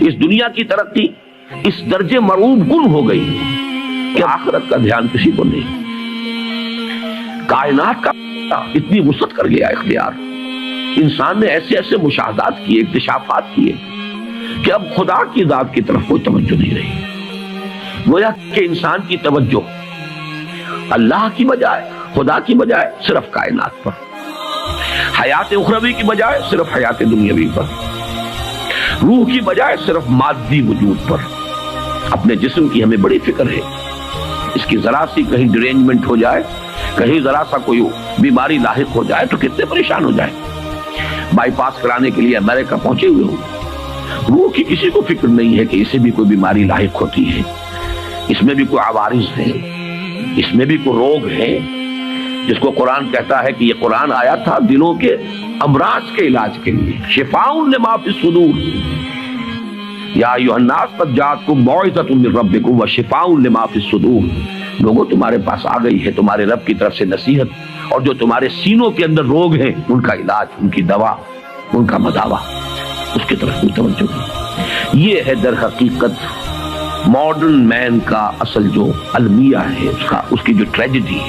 اس دنیا کی ترقی اس درجے مرعوب کن ہو گئی کہ آخرت کا دھیان کسی کو نہیں. کائنات کا اتنی وسعت کر گیا اختیار. انسان نے ایسے ایسے مشاہدات کیے، اکتشافات کیے کہ اب خدا کی ذات کی طرف کوئی توجہ نہیں رہی. گویا کہ انسان کی توجہ اللہ کی بجائے، خدا کی بجائے صرف کائنات پر، حیات اخروی کی بجائے صرف حیات دنیاوی پر، روح کی بجائے صرف مادی وجود پر. اپنے جسم کی ہمیں بڑی فکر ہے. اس کی ذرا سی کہیں ڈرینجمنٹ ہو جائے، کہیں ذرا سا کوئی بیماری لاحق ہو جائے تو کتنے پریشان ہو جائیں. بائی پاس کرانے کے لیے امریکہ پہنچے ہوئے ہوں. روح کی کسی کو فکر نہیں ہے کہ اسے بھی کوئی بیماری لاحق ہوتی ہے، اس میں بھی کوئی عوارض ہے، اس میں بھی کوئی روگ ہے، جس کو قرآن کہتا ہے کہ یہ قرآن آیا تھا دلوں کے امراض کے علاج کے لیے. شفاء لما فی الصدور یا ایھا الناس قد جاءتکم موعظۃ من ربکم وشفاء لما فی الصدور. لوگوں تمہارے پاس آ گئی ہے تمہارے رب کی طرف سے نصیحت، اور جو تمہارے سینوں کے اندر روگ ہیں ان کا علاج، ان کی دوا، ان کا مداوا. اس کی طرف کوئی توجہ نہیں. یہ ہے در حقیقت ماڈرن مین کا اصل جو المیہ ہے، اس کی جو ٹریجڈی ہے.